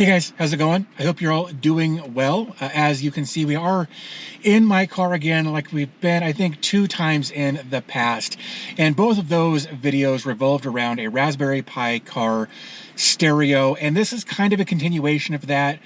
Hey guys, how's it going? I hope you're all doing well. As you can see, we are in my car again, like we've been, I think, 2 times in the past. And both of those videos revolved around a Raspberry Pi car stereo. And this is kind of a continuation of that,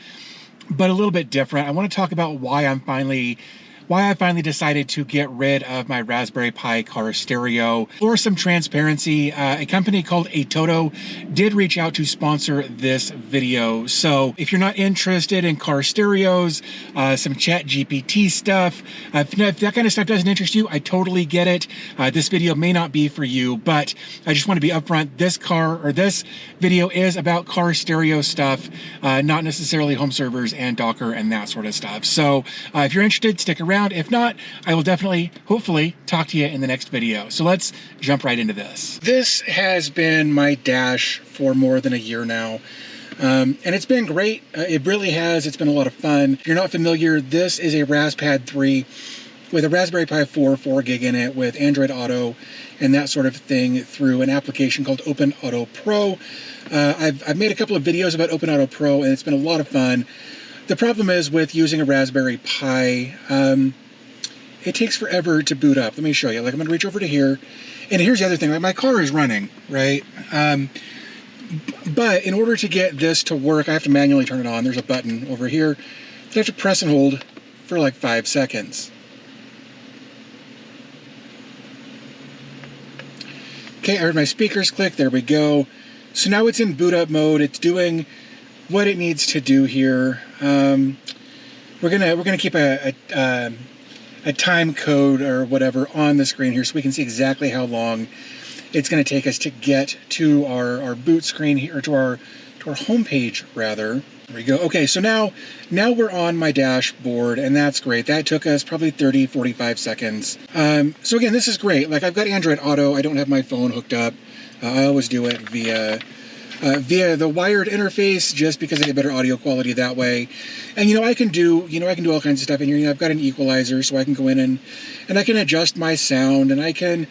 but a little bit different. I want to talk about why I finally decided to get rid of my Raspberry Pi car stereo. For some transparency, a company called ATOTO did reach out to sponsor this video. So if you're not interested in car stereos, some chat GPT stuff, if that kind of stuff doesn't interest you, I totally get it. This video may not be for you, but I just want to be upfront. This video is about car stereo stuff, not necessarily home servers and Docker and that sort of stuff. So if you're interested, stick around. If not, I will definitely, hopefully, talk to you in the next video. So let's jump right into this. This has been my dash for more than a year now. And it's been great. It really has. It's been a lot of fun. If you're not familiar, this is a Raspad 3 with a Raspberry Pi 4 gig in it with Android Auto and that sort of thing through an application called OpenAuto Pro. I've made a couple of videos about OpenAuto Pro and it's been a lot of fun. The problem is with using a Raspberry Pi, it takes forever to boot up. Let me show you. Like, I'm going to reach over to here. And here's the other thing. Like, my car is running, right? But in order to get this to work, I have to manually turn it on. There's a button over here that I have to press and hold for like 5 seconds. Okay, I heard my speakers click. There we go. So now it's in boot up mode. It's doing what it needs to do here. We're gonna keep a time code or whatever on the screen here so we can see exactly how long it's gonna take us to get to our boot screen here, or to our home page rather. There we go. Okay, so now we're on my dashboard and that's great. That took us probably 30-45 seconds. So again, this is great. Like, I've got Android Auto. I don't have my phone hooked up. I always do it via the wired interface, just because I get better audio quality that way. And I can do all kinds of stuff in here. I've got an equalizer, so I can go in and I can adjust my sound, and I can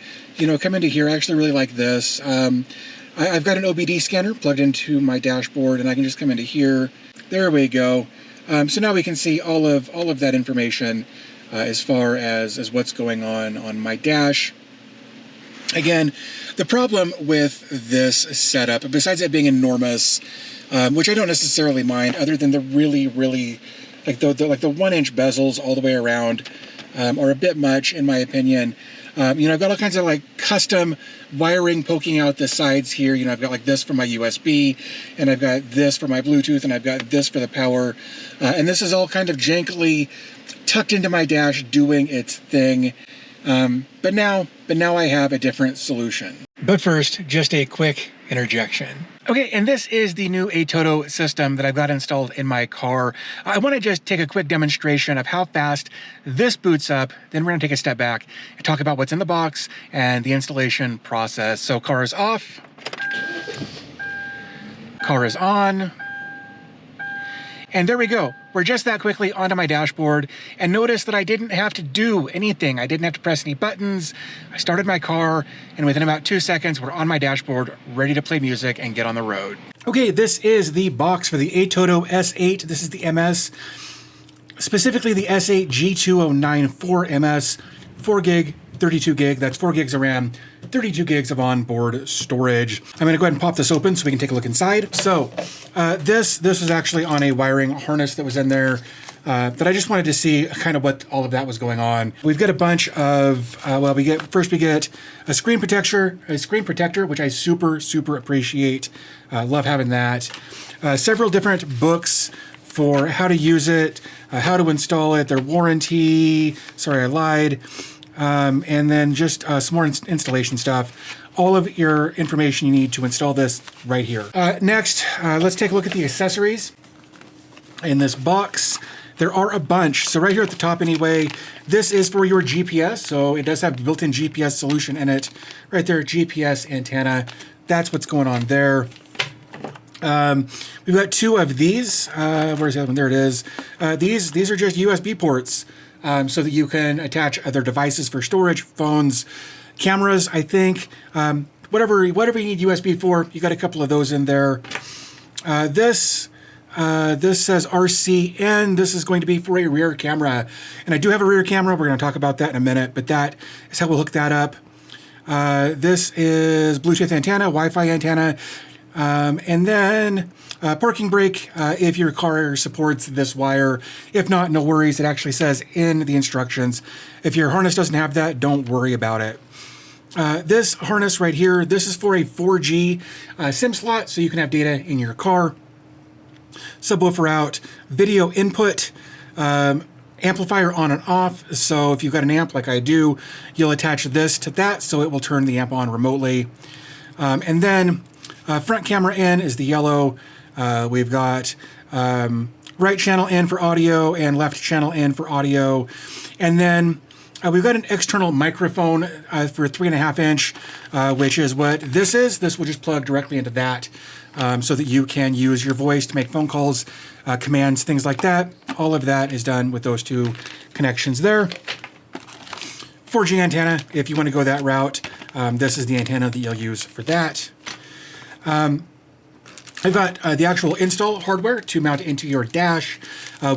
come into here. I actually really like this. I've got an OBD scanner plugged into my dashboard, and I can just come into here. There we go. So now we can see all of that information as far as what's going on my dash. Again, the problem with this setup, besides it being enormous, which I don't necessarily mind, other than the really like the 1-inch bezels all the way around, are a bit much in my opinion. I've got all kinds of like custom wiring poking out the sides here. I've got like this for my USB, and I've got this for my Bluetooth, and I've got this for the power, and this is all kind of jankily tucked into my dash doing its thing. But now I have a different solution. But first, just a quick interjection. Okay, and this is the new ATOTO system that I've got installed in my car. I want to just take a quick demonstration of how fast this boots up. Then we're going to take a step back and talk about what's in the box and the installation process. So car is off. Car is on. And there we go. We're just that quickly onto my dashboard, and notice that I didn't have to do anything. I didn't have to press any buttons. I started my car, and within about 2 seconds, we're on my dashboard, ready to play music and get on the road. Okay, this is the box for the ATOTO S8. This is the MS, specifically the S8 G209 4MS, 4 gig, 32 gig. That's 4 gigs of RAM, 32 gigs of onboard storage. I'm gonna go ahead and pop this open so we can take a look inside. So this was actually on a wiring harness that was in there that I just wanted to see kind of what all of that was going on. We've got a bunch of, we get a screen protector, which I super appreciate. Love having that. Several different books for how to use it, how to install it, their warranty. Sorry, I lied. And then just some more installation stuff. All of your information you need to install this right here. Next, let's take a look at the accessories in this box. There are a bunch. So right here at the top anyway, this is for your GPS. So it does have the built-in GPS solution in it. Right there, GPS antenna. That's what's going on there. We've got 2 of these. Where's the other one? There it is. These are just USB ports. So that you can attach other devices for storage, phones, cameras, I think. Whatever you need USB for, you got a couple of those in there. This this says RCN. This is going to be for a rear camera. And I do have a rear camera. We're going to talk about that in a minute, but that is how we'll hook that up. This is Bluetooth antenna, Wi-Fi antenna, and then parking brake if your car supports this wire. If not, no worries. It actually says in the instructions. If your harness doesn't have that, don't worry about it. This harness right here, this is for a 4G SIM slot, so you can have data in your car. Subwoofer out, video input, amplifier on and off. So if you've got an amp like I do, you'll attach this to that so it will turn the amp on remotely. And then front camera in is the yellow. We've got right channel in for audio and left channel in for audio. And then we've got an external microphone for 3.5 inch, which is what this is. This will just plug directly into that so that you can use your voice to make phone calls, commands, things like that. All of that is done with those two connections there. 4G antenna, if you want to go that route, this is the antenna that you'll use for that. I've got the actual install hardware to mount into your dash.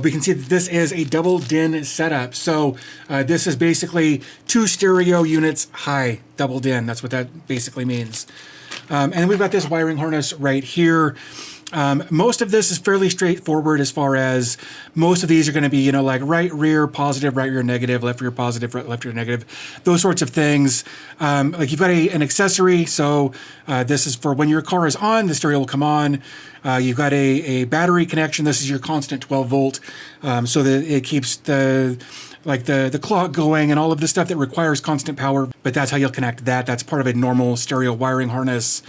We can see that this is a double DIN setup. So this is basically 2 stereo units high, double DIN. That's what that basically means. And then we've got this wiring harness right here. Most of this is fairly straightforward as far as most of these are going to be, you know, like right rear positive, right rear negative, left rear positive, left rear negative, those sorts of things. Like you've got an accessory, so this is for when your car is on, the stereo will come on. You've got a battery connection. This is your constant 12 volt, so that it keeps the clock going and all of the stuff that requires constant power. But that's how you'll connect that. That's part of a normal stereo wiring harness.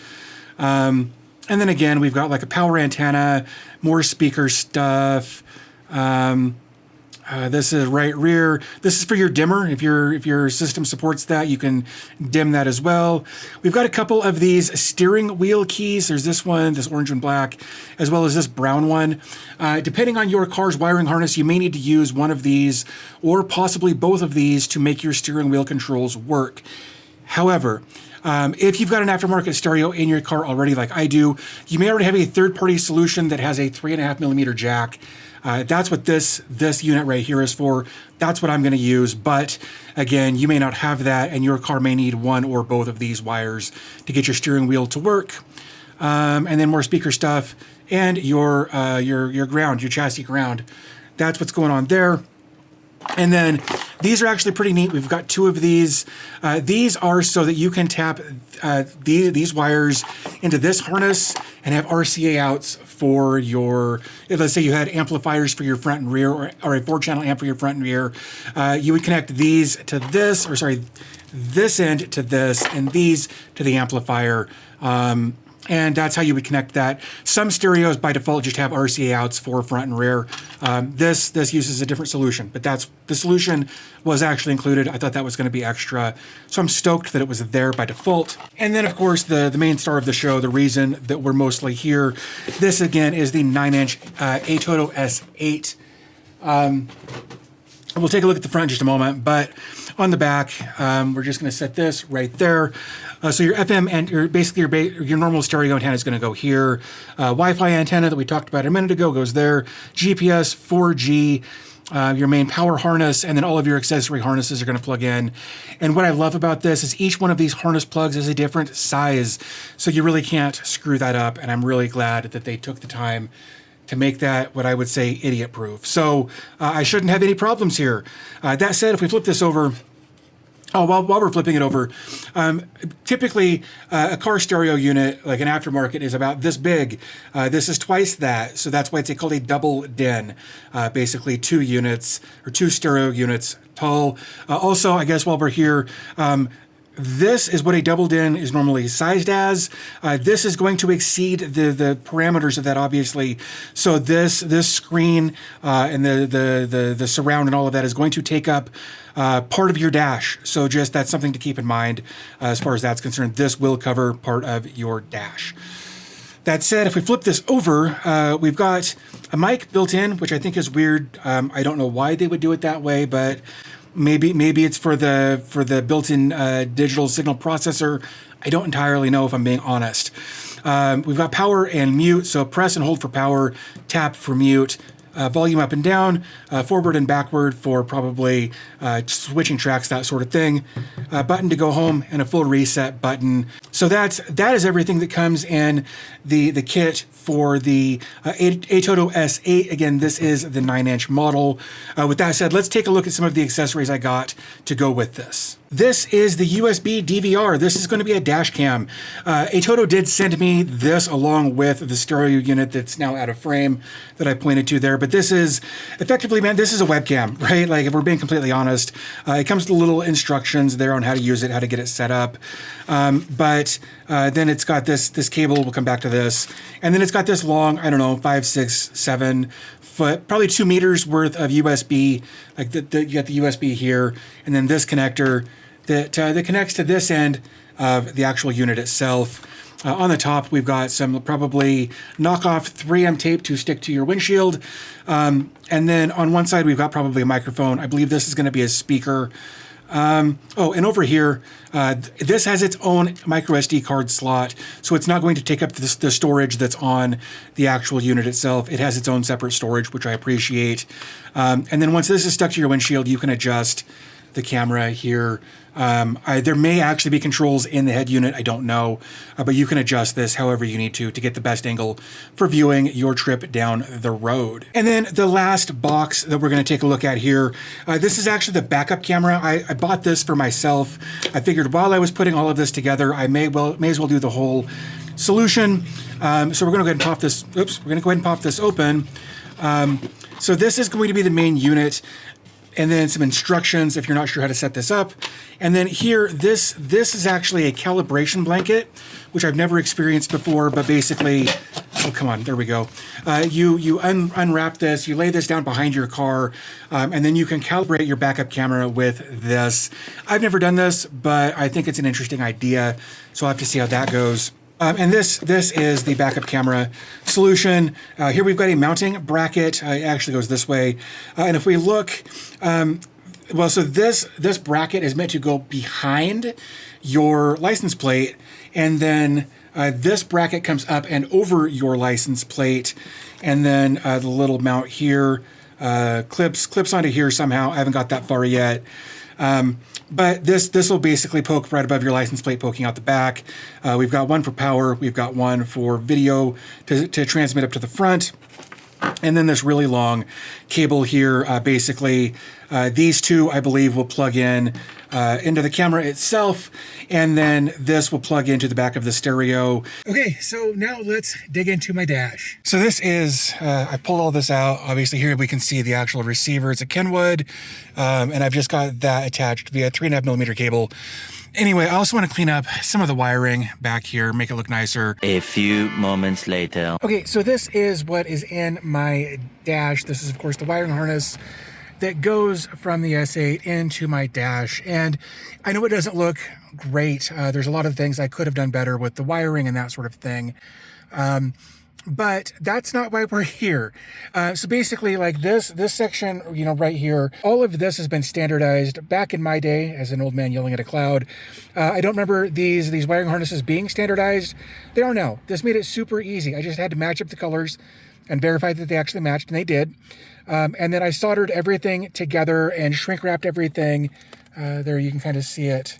And then again, we've got like a power antenna, more speaker stuff. This is right rear. This is for your dimmer. If your system supports that, you can dim that as well. We've got a couple of these steering wheel keys. There's this one, this orange and black, as well as this brown one. Depending on your car's wiring harness, you may need to use one of these or possibly both of these to make your steering wheel controls work. However, if you've got an aftermarket stereo in your car already, like I do, you may already have a third-party solution that has a 3.5mm jack. That's what this unit right here is for. That's what I'm going to use. But again, you may not have that, and your car may need one or both of these wires to get your steering wheel to work. And then more speaker stuff and your ground, your chassis ground. That's what's going on there. And then these are actually pretty neat. We've got 2 of these. These are so that you can tap these wires into this harness and have RCA outs for your, let's say you had amplifiers for your front and rear, or a 4-channel amp for your front and rear. You would connect these to this, or sorry, this end to this, and these to the amplifier. And that's how you would connect that. Some stereos by default just have RCA outs for front and rear. This uses a different solution, but the solution was actually included. I thought that was going to be extra, so I'm stoked that it was there by default. And then, of course, the main star of the show, the reason that we're mostly here. This again is the 9-inch ATOTO S8. We'll take a look at the front in just a moment, but on the back, we're just going to set this right there. So your FM and basically your normal stereo antenna is going to go here. Wi-Fi antenna that we talked about a minute ago goes there. GPS, 4G, your main power harness, and then all of your accessory harnesses are going to plug in. And what I love about this is each one of these harness plugs is a different size, so you really can't screw that up. And I'm really glad that they took the time to make that what I would say idiot-proof. So I shouldn't have any problems here. That said, if we flip this over, while we're flipping it over, typically a car stereo unit, like an aftermarket, is about this big. This is twice that, so that's why it's called a double DIN. Basically 2 units, or 2 stereo units tall. Also, I guess while we're here, this is what a double DIN is normally sized as. This is going to exceed the parameters of that, obviously. So this screen and the surround and all of that is going to take up part of your dash. So just that's something to keep in mind as far as that's concerned. This will cover part of your dash. That said, if we flip this over, we've got a mic built in, which I think is weird. I don't know why they would do it that way, but maybe it's for the built-in digital signal processor. I don't entirely know, if I'm being honest. We've got power and mute, so press and hold for power, tap for mute. Volume up and down, forward and backward for probably switching tracks, that sort of thing. Button to go home and a full reset button. So that is everything that comes in the kit for the ATOTO S8. Again, this is the 9-inch model. With that said, let's take a look at some of the accessories I got to go with this. This is the USB DVR. This is going to be a dash cam. ATOTO did send me this along with the stereo unit that's now out of frame that I pointed to there. But this is effectively, man, this is a webcam, right? Like, if we're being completely honest, it comes with little instructions there on how to use it, how to get it set up. But then it's got this cable. We'll come back to this. And then it's got this long, I don't know, 5, 6, 7 foot, probably 2 meters worth of USB. Like you got the USB here, and then this connector that connects to this end of the actual unit itself. On the top, we've got some probably knockoff 3M tape to stick to your windshield. And then on one side, we've got probably a microphone. I believe this is going to be a speaker. And over here, this has its own micro SD card slot, so it's not going to take up the storage that's on the actual unit itself. It has its own separate storage, which I appreciate. And then once this is stuck to your windshield, you can adjust the camera here. There may actually be controls in the head unit, I don't know, but you can adjust this however you need to get the best angle for viewing your trip down the road. And then the last box that we're going to take a look at here, this is actually the backup camera. I bought this for myself. I figured while I was putting all of this together, I may as well do the whole solution. So we're going to go ahead and pop this. Oops, we're going to go ahead and pop this open. So this is going to be the main unit. And then some instructions if you're not sure how to set this up. And then here, this is actually a calibration blanket, which I've never experienced before, but basically, oh, come on, there we go. You unwrap this, you lay this down behind your car, and then you can calibrate your backup camera with this. I've never done this, but I think it's an interesting idea, so I'll have to see how that goes. And this is the backup camera solution. Here we've got a mounting bracket. It actually goes this way. And if we look, so this bracket is meant to go behind your license plate, and then this bracket comes up and over your license plate, and then the little mount here clips onto here somehow. I haven't got that far yet. But this will basically poke right above your license plate, poking out the back. We've got one for power. We've got one for video to transmit up to the front. And then this really long cable here, basically these two, I believe, will plug in into the camera itself, and then this will plug into the back of the stereo. Okay, so now let's dig into my dash. So this is, I pulled all this out. Obviously here we can see the actual receiver. It's a Kenwood, and I've just got that attached via 3.5mm cable. Anyway, I also want to clean up some of the wiring back here, make it look nicer. A few moments later. Okay, so this is what is in my dash. This is, of course, the wiring harness that goes from the S8 into my dash. And I know it doesn't look great. There's a lot of things I could have done better with the wiring and that sort of thing. But that's not why we're here. So basically, like this section, right here, all of this has been standardized. Back in my day, as an old man yelling at a cloud, I don't remember these wiring harnesses being standardized. They are now. This made it super easy. I just had to match up the colors and verify that they actually matched, and they did. And then I soldered everything together and shrink wrapped everything. There, you can kind of see it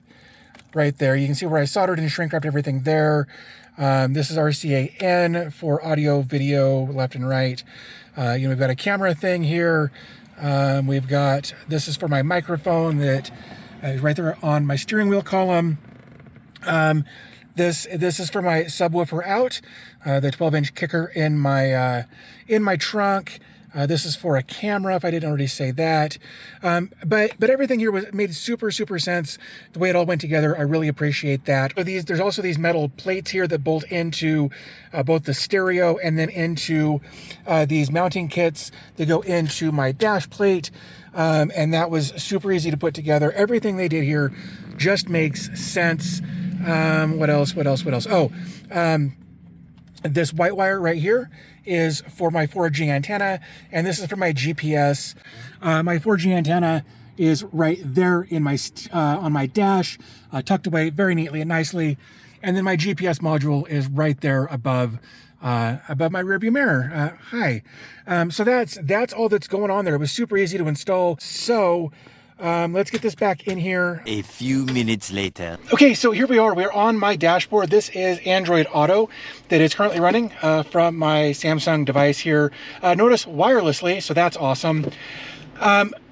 right there. You can see where I soldered and shrink wrapped everything there. This is RCA-N for audio, video, left and right. We've got a camera thing here. We've got, this is for my microphone that is right there on my steering wheel column. This is for my subwoofer out, the 12-inch kicker in my trunk. This is for a camera, if I didn't already say that. But everything here made super sense. The way it all went together, I really appreciate that. So there's also these metal plates here that bolt into both the stereo and then into these mounting kits that go into my dash plate. And that was super easy to put together. Everything they did here just makes sense. What else? Oh, this white wire right here is for my 4G antenna, and this is for my GPS. My 4G antenna is right there in my on my dash, tucked away very neatly and nicely. And then my GPS module is right there above above my rearview mirror. Hi. So that's all that's going on there. It was super easy to install. So let's get this back in here. A few minutes later. Okay, so here we are. We're on my dashboard. This is Android Auto that is currently running from my Samsung device here. Notice wirelessly, so that's awesome.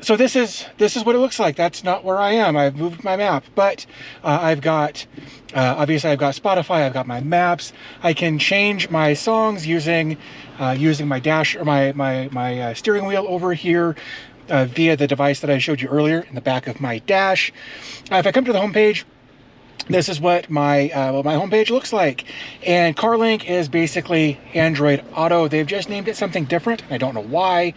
So this is what it looks like. That's not where I am. I've moved my map, but I've got obviously I've got Spotify. I've got my maps. I can change my songs using my dash or my steering wheel over here. Via the device that I showed you earlier in the back of my dash. If I come to the home page, this is what my homepage looks like. And CarLink is basically Android Auto. They've just named it something different. I don't know why.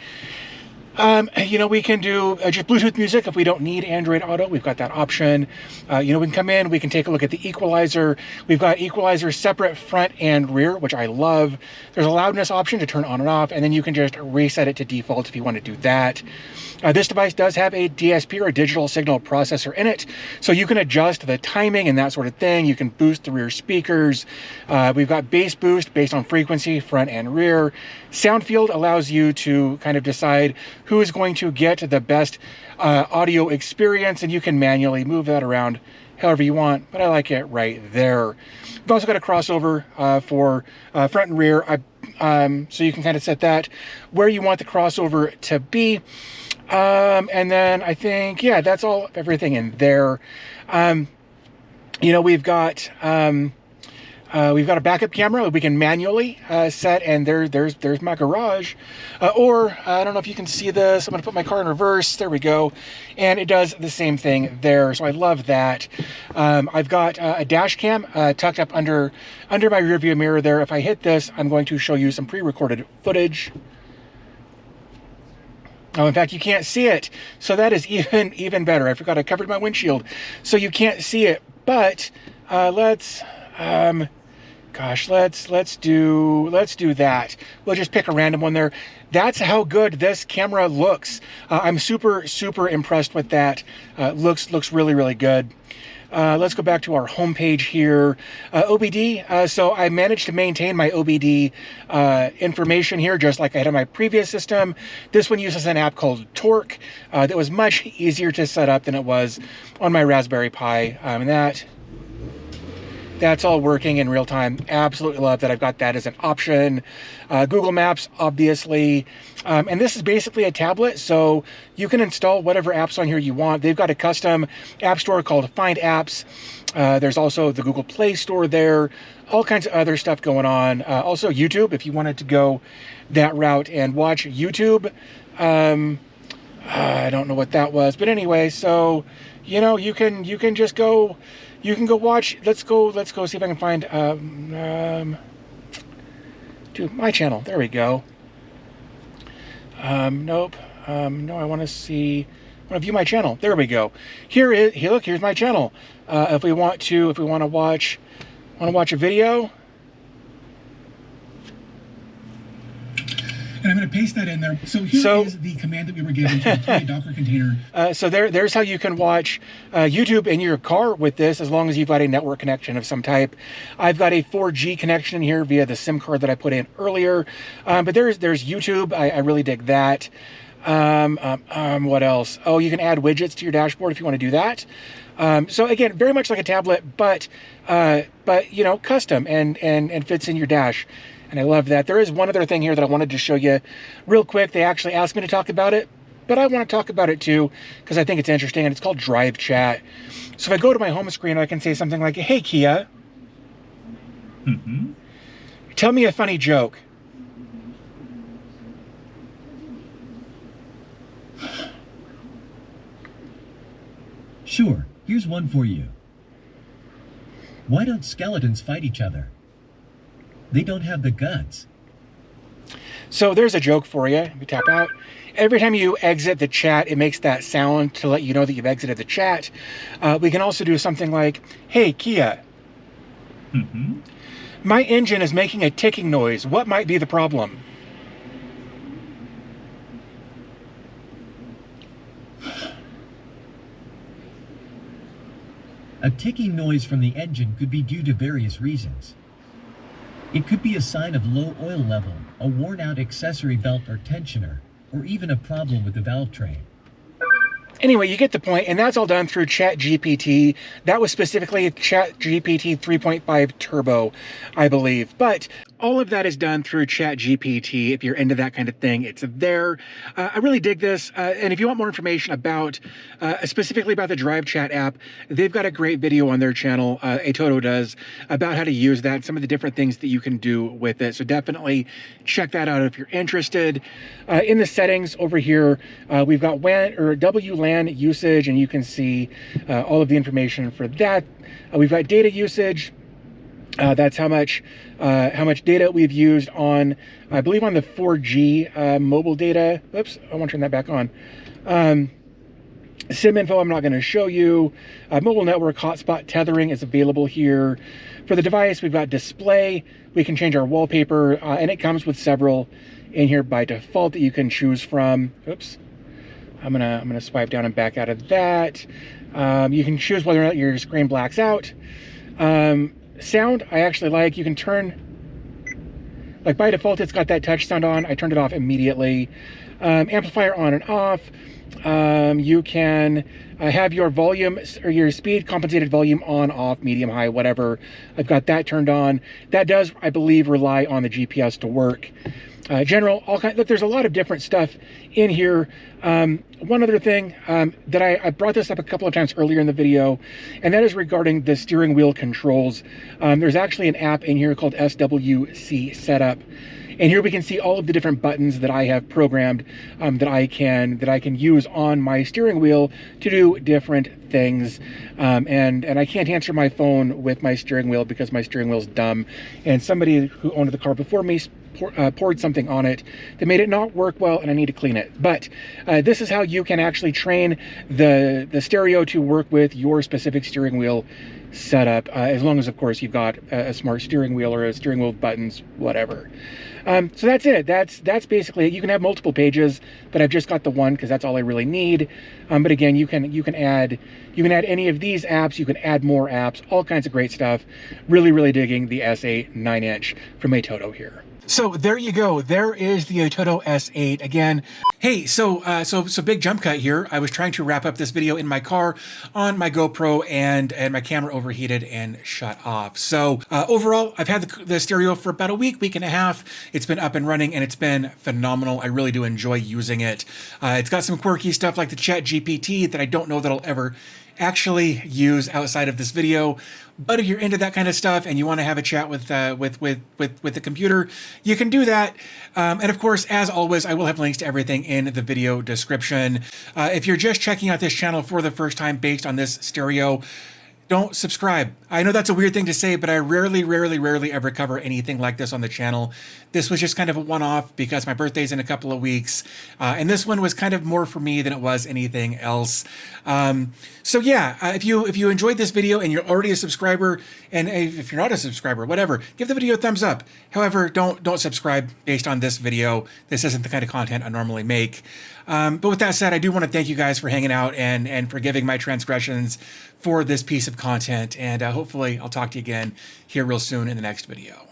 You know, we can do just Bluetooth music if we don't need Android Auto. We've got that option. You know, we can come in, we can take a look at the equalizer. We've got equalizer separate front and rear, which I love. There's a loudness option to turn on and off, and then you can just reset it to default if you want to do that. This device does have a DSP or a digital signal processor in it, so you can adjust the timing and that sort of thing. You can boost the rear speakers. We've got bass boost based on frequency, front and rear. Sound field allows you to kind of decide who is going to get the best audio experience, and you can manually move that around however you want, but I like it right there. We've also got a crossover for front and rear, so you can kind of set that where you want the crossover to be. And then I think, yeah, that's everything in there. You know, we've got a backup camera we can manually set, and there's my garage. Or I don't know if you can see this. I'm going to put my car in reverse. There we go, and it does the same thing there. So I love that. I've got a dash cam tucked up under my rearview mirror there. If I hit this, I'm going to show you some pre-recorded footage. Oh, in fact, you can't see it, so that is even better. I forgot I covered my windshield, so you can't see it. But let's do that. We'll just pick a random one there. That's how good this camera looks. I'm super impressed with that. Looks really good. Let's go back to our home page here. OBD, so I managed to maintain my OBD information here just like I had on my previous system. This one uses an app called Torque that was much easier to set up than it was on my Raspberry Pi. And that's all working in real time. Absolutely love that I've got that as an option. Google Maps, obviously. And this is basically a tablet, so you can install whatever apps on here you want. They've got a custom app store called Find Apps. There's also the Google Play Store there. All kinds of other stuff going on. Also YouTube, if you wanted to go that route and watch YouTube. I don't know what that was, but anyway, so, you know, you can just go... You can go watch. Let's go see if I can find to my channel. There we go. Nope. No, I want to view my channel. There we go. Here's my channel. If we want to watch a video. And I'm going to paste that in there. So here is the command that we were given to deploy a Docker container. So there's how you can watch YouTube in your car with this, as long as you've got a network connection of some type. I've got a 4G connection here via the SIM card that I put in earlier. But there's YouTube. I really dig that. What else? Oh, you can add widgets to your dashboard if you want to do that. So again, very much like a tablet, but you know, custom and fits in your dash. And I love that. There is one other thing here that I wanted to show you real quick. They actually asked me to talk about it, but I want to talk about it too because I think it's interesting, and it's called Drive Chat. So if I go to my home screen, I can say something like, "Hey, Kia, tell me a funny joke." Sure, here's one for you. Why don't skeletons fight each other? They don't have the guts. So there's a joke for you. We tap out. Every time you exit the chat, it makes that sound to let you know that you've exited the chat. We can also do something like, "Hey, Kia, my engine is making a ticking noise. What might be the problem?" A ticking noise from the engine could be due to various reasons. It could be a sign of low oil level, a worn-out accessory belt or tensioner, or even a problem with the valve train. Anyway, you get the point, and that's all done through ChatGPT. That was specifically ChatGPT 3.5 Turbo, I believe. But all of that is done through ChatGPT. If you're into that kind of thing, it's there. I really dig this. And if you want more information about, specifically about the Drive Chat app, they've got a great video on their channel, ATOTO does, about how to use that, some of the different things that you can do with it. So definitely check that out if you're interested. In the settings over here, we've got WLAN usage, and you can see all of the information for that. We've got data usage. That's how much data we've used on, I believe, on the 4G mobile data. Oops, I want to turn that back on. SIM info, I'm not going to show you. Mobile network hotspot tethering is available here. For the device, we've got display. We can change our wallpaper, and it comes with several in here by default that you can choose from. Oops. I'm gonna swipe down and back out of that. You can choose whether or not your screen blacks out. Sound, I actually like. You can turn, like by default, it's got that touch sound on. I turned it off immediately. Amplifier on and off. You can have your volume or your speed compensated volume on, off, medium, high, whatever. I've got that turned on. That does, I believe, rely on the GPS to work. General, all kind. Look, there's a lot of different stuff in here. One other thing that I brought this up a couple of times earlier in the video, and that is regarding the steering wheel controls. There's actually an app in here called SWC Setup, and here we can see all of the different buttons that I have programmed that I can use on my steering wheel to do different things. And I can't answer my phone with my steering wheel because my steering wheel's dumb, and somebody who owned the car before me poured something on it that made it not work well, and I need to clean it. But this is how you can actually train the stereo to work with your specific steering wheel setup, as long as, of course, you've got a smart steering wheel or a steering wheel with buttons, whatever. So that's it. That's basically it. You can have multiple pages, but I've just got the one because that's all I really need. But again, you can add any of these apps. You can add more apps, all kinds of great stuff. Really digging the S8 9-inch from ATOTO here. So there you go. There is the ATOTO S8 again. Hey, so big jump cut here. I was trying to wrap up this video in my car on my GoPro, and my camera overheated and shut off. So overall, I've had the stereo for about a week and a half. It's been up and running, and it's been phenomenal. I really do enjoy using it. It's got some quirky stuff like the ChatGPT that I don't know that I'll ever actually use outside of this video. But if you're into that kind of stuff and you want to have a chat with the computer, you can do that. And of course, as always, I will have links to everything in the video description. If you're just checking out this channel for the first time based on this stereo, don't subscribe. I know that's a weird thing to say, but I rarely ever cover anything like this on the channel. This was just kind of a one-off because my birthday's in a couple of weeks. And this one was kind of more for me than it was anything else. So yeah, if you enjoyed this video and you're already a subscriber, and if you're not a subscriber, whatever, give the video a thumbs up. However, don't subscribe based on this video. This isn't the kind of content I normally make. But with that said, I do want to thank you guys for hanging out and forgiving my transgressions for this piece of content. And hopefully I'll talk to you again here real soon in the next video.